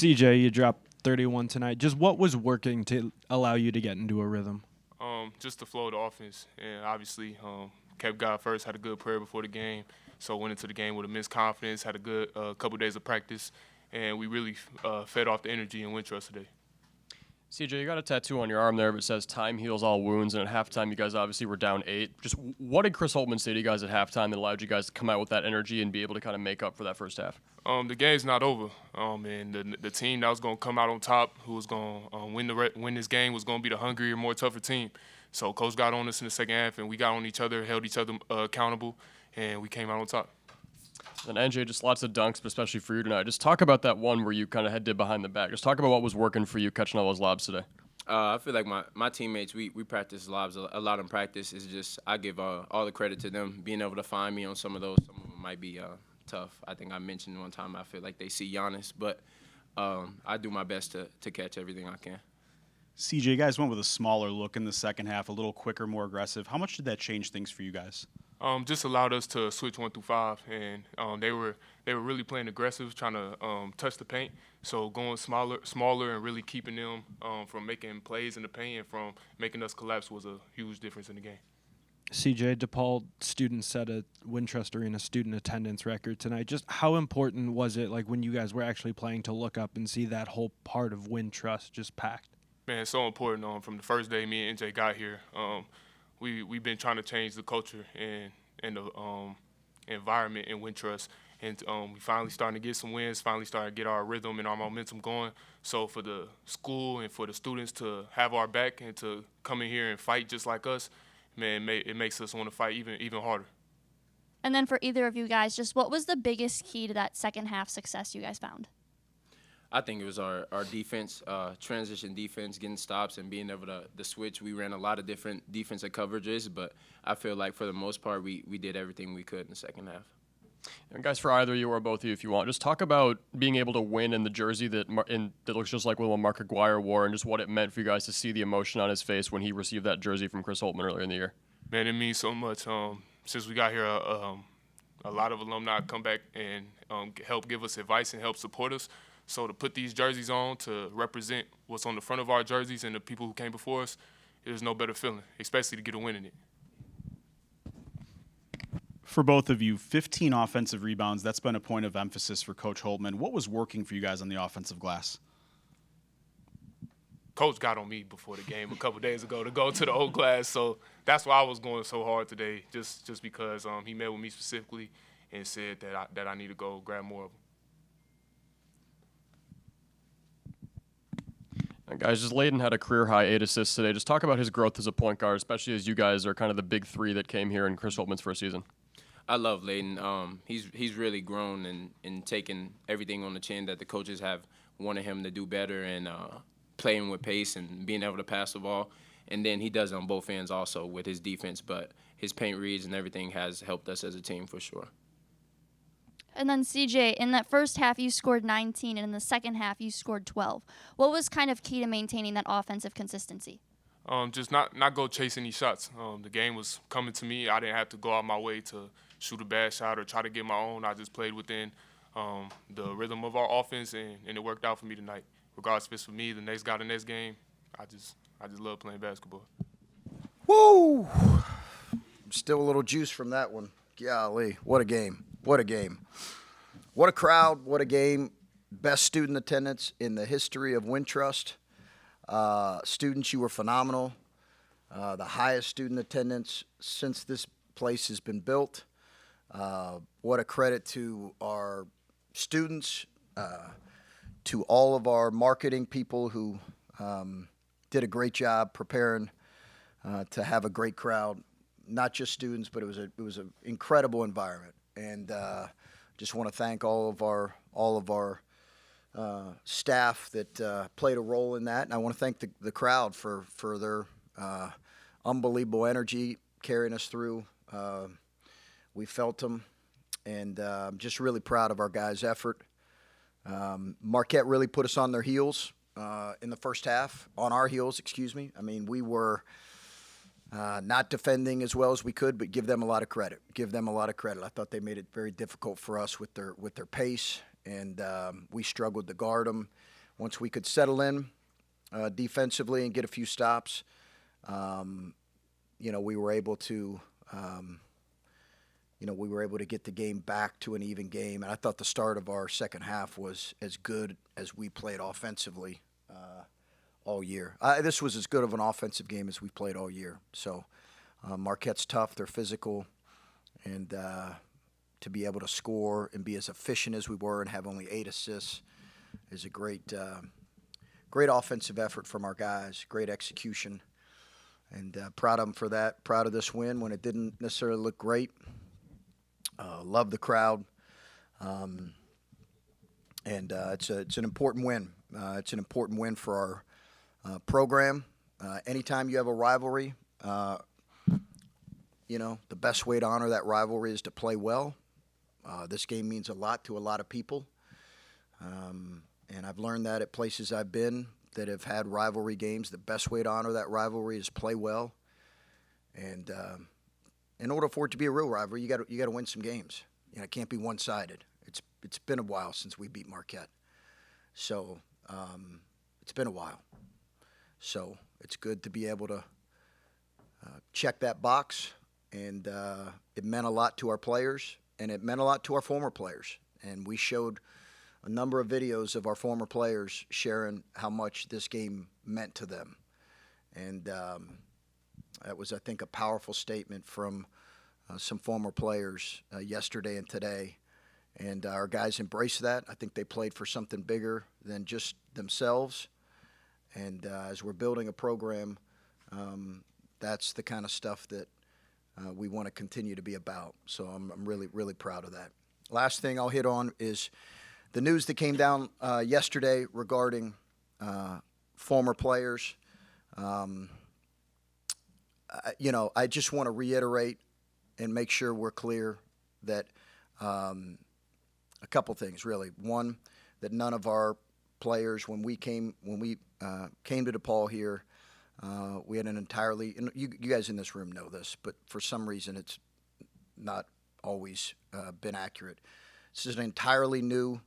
CJ, you dropped 31 tonight. Just what was working to allow you to get into a rhythm? Just the flow of the offense, and obviously kept God first, had a good prayer before the game, so went into the game with immense confidence, had a good couple days of practice, and we really fed off the energy in Wintrust today. CJ, you got a tattoo on your arm there that says "Time heals all wounds," and at halftime, you guys obviously were down 8. Just what did Chris Holtmann say to you guys at halftime that allowed you guys to come out with that energy and be able to kind of make up for that first half? The game's not over, and the team that was going to come out on top, who was going to win this game, was going to be the hungrier, more tougher team. So Coach got on us in the second half, and we got on each other, held each other accountable, and we came out on top. And NJ, just lots of dunks, but especially for you tonight. Just talk about that one where you kind of did behind the back. Just talk about what was working for you catching all those lobs today. I feel like my teammates, we practice lobs a lot in practice. It's just I give all the credit to them being able to find me on some of those. Some of them might be tough. I think I mentioned one time I feel like they see Giannis, but I do my best to catch everything I can. CJ, you guys went with a smaller look in the second half, a little quicker, more aggressive. How much did that change things for you guys? Just allowed us to switch 1 through 5, and they were really playing aggressive, trying to touch the paint. So going smaller, and really keeping them from making plays in the paint and from making us collapse was a huge difference in the game. CJ, DePaul students set a Wintrust Arena student attendance record tonight. Just how important was it, like when you guys were actually playing, to look up and see that whole part of Wintrust just packed? Man, it's so important. From the first day me and NJ got here, we've been trying to change the culture and the environment in Wintrust, and we finally starting to get some wins, finally starting to get our rhythm and our momentum going. So for the school and for the students to have our back and to come in here and fight just like us, man, it makes us want to fight even harder. And then for either of you guys, just what was the biggest key to that second half success you guys found? I think it was our defense, transition defense, getting stops and being able to switch. We ran a lot of different defensive coverages, but I feel like for the most part we did everything we could in the second half. And guys, for either you or both of you, if you want, just talk about being able to win in the jersey that looks just like what Mark Aguirre wore, and just what it meant for you guys to see the emotion on his face when he received that jersey from Chris Holtmann earlier in the year. Man, it means so much. Since we got here, a lot of alumni come back and help give us advice and help support us. So to put these jerseys on to represent what's on the front of our jerseys and the people who came before us, there's no better feeling, especially to get a win in it. For both of you, 15 offensive rebounds, that's been a point of emphasis for Coach Holtmann. What was working for you guys on the offensive glass? Coach got on me before the game a couple days ago to go to the old glass, so that's why I was going so hard today, just because he met with me specifically and said that I need to go grab more of them. And guys, just Layden had a career-high 8 assists today. Just talk about his growth as a point guard, especially as you guys are kind of the big three that came here in Chris Holtmann's first season. I love Layden. He's really grown and taken everything on the chin that the coaches have wanted him to do better, and playing with pace and being able to pass the ball. And then he does it on both ends also with his defense, but his paint reads and everything has helped us as a team for sure. And then CJ, in that first half you scored 19, and in the second half you scored 12. What was kind of key to maintaining that offensive consistency? Just not go chase any shots. The game was coming to me. I didn't have to go out my way to shoot a bad shot or try to get my own. I just played within the rhythm of our offense, and it worked out for me tonight. Regardless if it's for me, the next guy, the next game, I just love playing basketball. Woo! Still a little juice from that one. Golly, what a game. What a game. What a crowd. What a game. Best student attendance in the history of Wintrust. Students, you were phenomenal. The highest student attendance since this place has been built. What a credit to our students, to all of our marketing people who did a great job preparing to have a great crowd. Not just students, but it was an incredible environment. And just want to thank all of our staff that played a role in that, and I want to thank the crowd for their unbelievable energy carrying us through. We felt them, and I'm just really proud of our guys' effort. Marquette really put us on their heels in the first half, on our heels, excuse me. I mean, we were not defending as well as we could, but give them a lot of credit. I thought they made it very difficult for us with their pace and we struggled to guard them. Once we could settle in defensively and get a few stops, we were able to get the game back to an even game. And I thought the start of our second half was as good as we played offensively all year. This was as good of an offensive game as we played all year. So Marquette's tough, they're physical, and to be able to score and be as efficient as we were and have only 8 assists is a great offensive effort from our guys, great execution. And proud of them for that, proud of this win when it didn't necessarily look great. Love the crowd. And it's an important win. It's an important win for our program. Anytime you have a rivalry, the best way to honor that rivalry is to play well. This game means a lot to a lot of people. And I've learned that at places I've been that have had rivalry games. The best way to honor that rivalry is play well. And in order for it to be a real rivalry, you got to win some games. It can't be one-sided. It's been a while since we beat Marquette. So it's been a while. So it's good to be able to check that box. And it meant a lot to our players, and it meant a lot to our former players. And we showed a number of videos of our former players sharing how much this game meant to them. And that was, I think, a powerful statement from some former players yesterday and today. And our guys embraced that. I think they played for something bigger than just themselves. And as we're building a program, that's the kind of stuff that we want to continue to be about. So I'm really, really proud of that. Last thing I'll hit on is the news that came down yesterday regarding former players. I just want to reiterate and make sure we're clear that a couple things, really. One, that none of our players, when we came to DePaul here, we had an entirely, and you guys in this room know this, but for some reason it's not always been accurate. This is an entirely new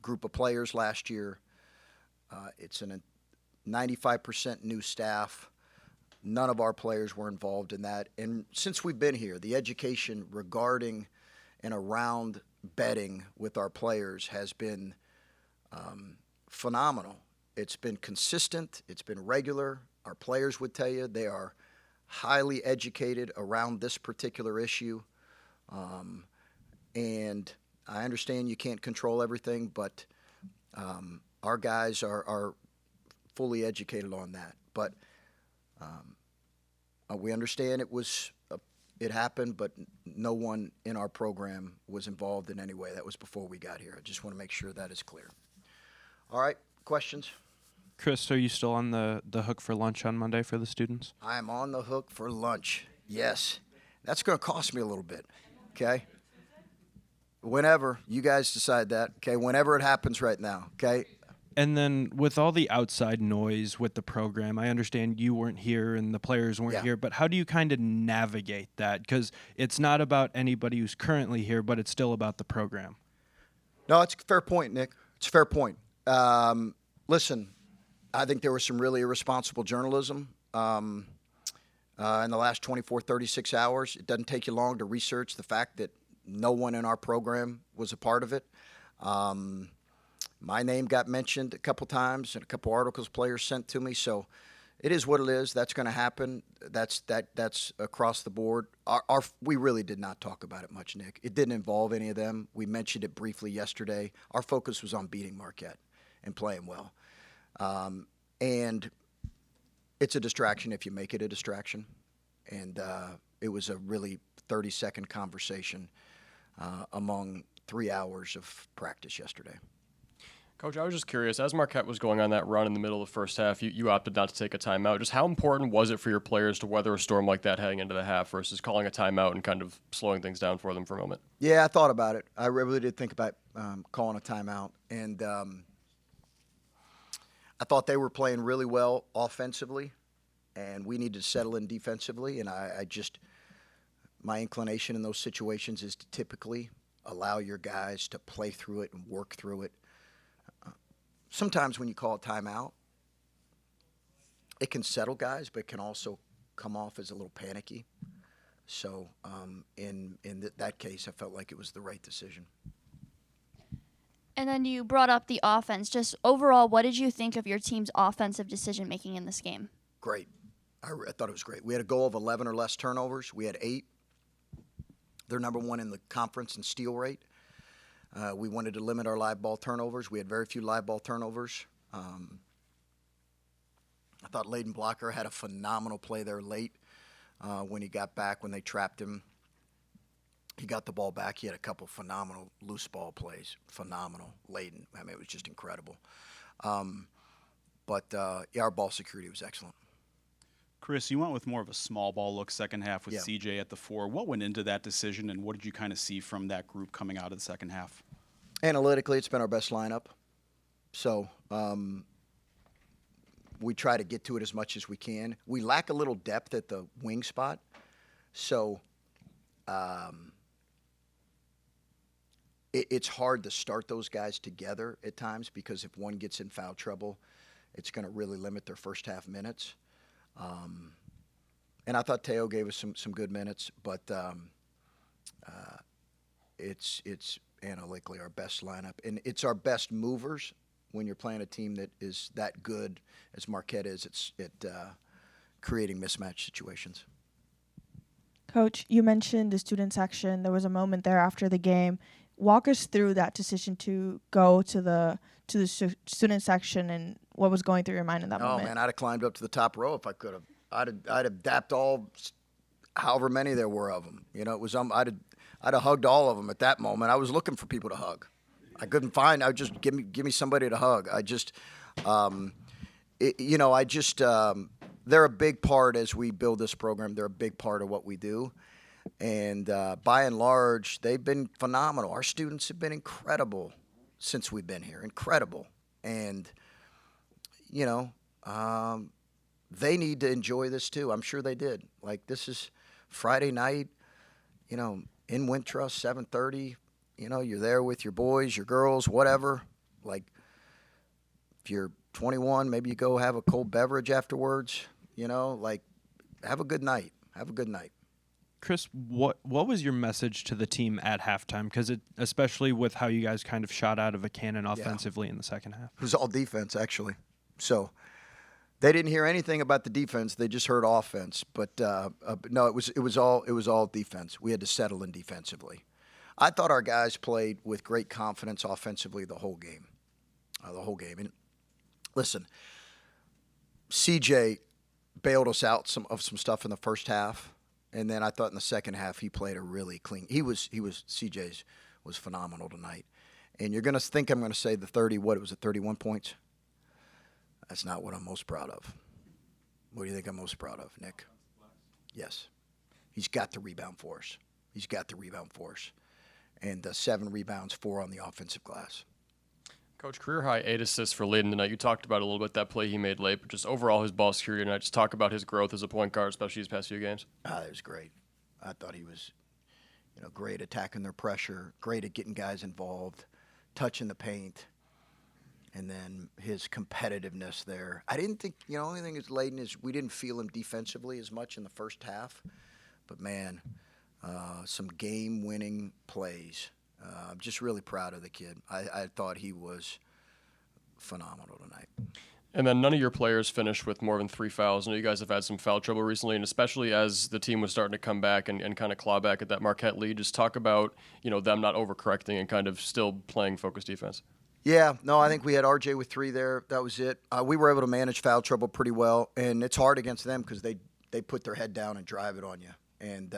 group of players last year. It's a 95% new staff. None of our players were involved in that. And since we've been here, the education regarding and around betting with our players has been phenomenal. It's been consistent. It's been regular. Our players would tell you they are highly educated around this particular issue. And I understand you can't control everything, but our guys are fully educated on that. But we understand it happened, but no one in our program was involved in any way. That was before we got here. I just want to make sure that is clear. All right, questions? Chris, are you still on the hook for lunch on Monday for the students? I am on the hook for lunch, yes. That's going to cost me a little bit, okay? Whenever you guys decide that, okay? Whenever it happens right now, okay? And then with all the outside noise with the program, I understand you weren't here and the players weren't here, but how do you kind of navigate that? Because it's not about anybody who's currently here, but it's still about the program. No, it's a fair point, Nick. It's a fair point. Listen, I think there was some really irresponsible journalism in the last 24, 36 hours. It doesn't take you long to research the fact that no one in our program was a part of it. My name got mentioned a couple times and a couple articles players sent to me. So it is what it is. That's going to happen. That's across the board. We really did not talk about it much, Nick. It didn't involve any of them. We mentioned it briefly yesterday. Our focus was on beating Marquette and playing well. And it's a distraction if you make it a distraction. And it was a really 30-second conversation among 3 hours of practice yesterday. Coach, I was just curious, as Marquette was going on that run in the middle of the first half, you opted not to take a timeout. Just how important was it for your players to weather a storm like that heading into the half versus calling a timeout and kind of slowing things down for them for a moment? Yeah, I thought about it. I really did think about calling a timeout. And I thought they were playing really well offensively, and we needed to settle in defensively. And my inclination in those situations is to typically allow your guys to play through it and work through it. Sometimes when you call a timeout, it can settle guys, but it can also come off as a little panicky. So in that case, I felt like it was the right decision. And then you brought up the offense. Just overall, what did you think of your team's offensive decision-making in this game? Great. I thought it was great. We had a goal of 11 or less turnovers. We had 8. They're number 1 in the conference in steal rate. We wanted to limit our live ball turnovers. We had very few live ball turnovers. I thought Layden Blocker had a phenomenal play there late when he got back, when they trapped him. He got the ball back. He had a couple phenomenal loose ball plays. Phenomenal. Layden. I mean, it was just incredible. But our ball security was excellent. Chris, you went with more of a small ball look second half with Yeah. CJ at the 4. What went into that decision, and what did you kind of see from that group coming out of the second half? Analytically, it's been our best lineup. So we try to get to it as much as we can. We lack a little depth at the wing spot. So it's hard to start those guys together at times, because if one gets in foul trouble, it's going to really limit their first half minutes. And I thought Teo gave us some good minutes, but it's analytically our best lineup. And it's our best movers when you're playing a team that is that good as Marquette is at creating mismatch situations. Coach, you mentioned the student section. There was a moment there after the game. Walk us through that decision to go to the student section and what was going through your mind in that moment. Oh man, I'd have climbed up to the top row if I could have. I'd have dapped all, however many there were of them. You know, it was I'd have hugged all of them at that moment. I was looking for people to hug. I couldn't find. I would just give me somebody to hug. I just, they're a big part as we build this program. They're a big part of what we do. And by and large, they've been phenomenal. Our students have been incredible since we've been here. Incredible. And, they need to enjoy this too. I'm sure they did. Like, this is Friday night, in Wintrust, 7:30. You're there with your boys, your girls, whatever. Like, if you're 21, maybe you go have a cold beverage afterwards. Have a good night. Have a good night. Chris, what was your message to the team at halftime? Because especially with how you guys kind of shot out of a cannon offensively in the second half. It was all defense, actually. So they didn't hear anything about the defense. They just heard offense. But no, it was all defense. We had to settle in defensively. I thought our guys played with great confidence offensively the whole game. And listen, CJ bailed us out some stuff in the first half. And then I thought in the second half he played a really clean. CJ's was phenomenal tonight. And you're going to think I'm going to say the 31 points? That's not what I'm most proud of. What do you think I'm most proud of, Nick? Yes. He's got the rebound for us. And 7 rebounds, 4 on the offensive glass. Coach, career high 8 assists for Layden tonight. You talked about a little bit that play he made late, but just overall his ball security tonight. Just talk about his growth as a point guard, especially these past few games. It was great. I thought he was, great attacking their pressure, great at getting guys involved, touching the paint, and then his competitiveness there. I didn't think, the only thing is Layden is we didn't feel him defensively as much in the first half, but man, some game-winning plays. I'm just really proud of the kid. I thought he was phenomenal tonight. And then none of your players finished with more than 3 fouls. I know you guys have had some foul trouble recently, and especially as the team was starting to come back and kind of claw back at that Marquette lead. Just talk about, them not overcorrecting and kind of still playing focused defense. Yeah, no, I think we had RJ with 3 there. That was it. We were able to manage foul trouble pretty well, and it's hard against them because they put their head down and drive it on you. And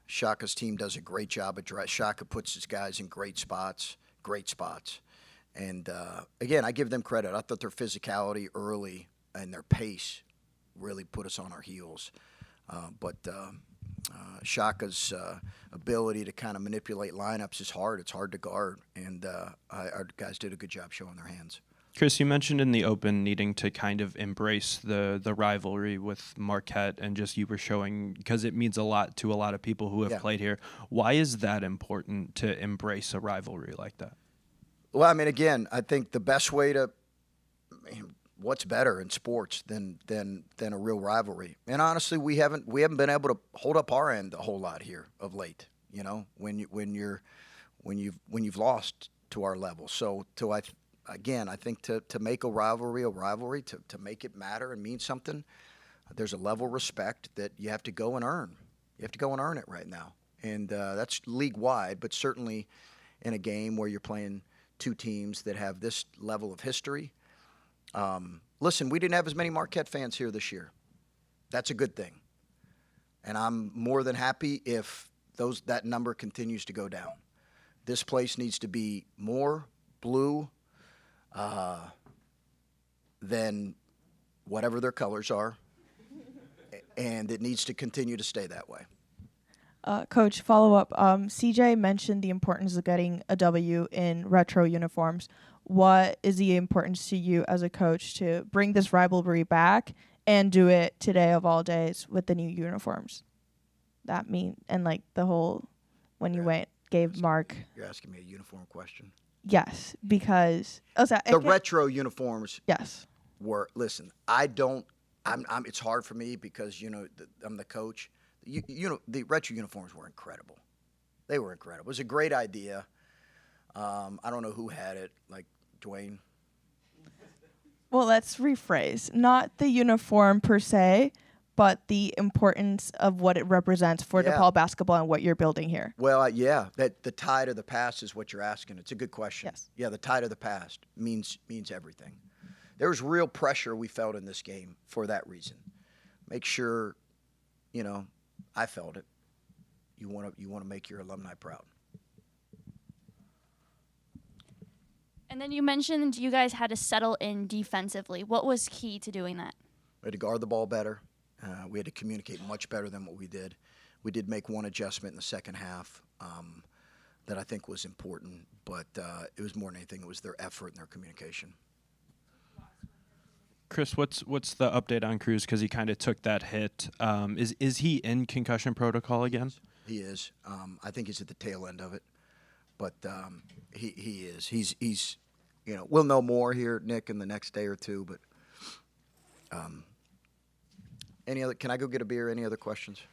Shaka's team does a great job at Shaka puts his guys in great spots. And, again, I give them credit. I thought their physicality early and their pace really put us on our heels. But Shaka's ability to kind of manipulate lineups is hard. It's hard to guard. And our guys did a good job showing their hands. Chris, you mentioned in the open needing to kind of embrace the rivalry with Marquette, and just you were showing, because it means a lot to a lot of people who have played here. Why is that important to embrace a rivalry like that? Well, I mean, again, I think the best way to what's better in sports than a real rivalry? And honestly, we haven't been able to hold up our end a whole lot here of late. You know, when you've lost to our level. So I think to make a rivalry, to make it matter and mean something, there's a level of respect that you have to go and earn. You have to go and earn it right now. And that's league-wide, but certainly in a game where you're playing two teams that have this level of history. Listen, we didn't have as many Marquette fans here this year. That's a good thing. And I'm more than happy if that number continues to go down. This place needs to be more blue than whatever their colors are, and it needs to continue to stay that way. Coach, follow up. CJ mentioned the importance of getting a W in retro uniforms. What is the importance to you as a coach to bring this rivalry back and do it today of all days with the new uniforms? That mean, and like the whole, when you gave Mark. You're asking me a uniform question? Yes, because the retro uniforms. Yes. Listen, it's hard for me because I'm the coach. The retro uniforms were incredible. They were incredible. It was a great idea. I don't know who had it, like Dwayne. Well, let's rephrase. Not the uniform per se, but the importance of what it represents for DePaul basketball and what you're building here. Well, that the tie to the past is what you're asking. It's a good question. Yes. Yeah, the tie to the past means everything. There was real pressure we felt in this game for that reason. Make sure, I felt it. You want to make your alumni proud. And then you mentioned you guys had to settle in defensively. What was key to doing that? We had to guard the ball better. We had to communicate much better than what we did. We did make one adjustment in the second half that I think was important, but it was more than anything, it was their effort and their communication. Chris, what's the update on Cruz? Because he kind of took that hit. Is he in concussion protocol again? He is. I think he's at the tail end of it, but he is. He's we'll know more here, Nick, in the next day or two. But any other? Can I go get a beer? Any other questions?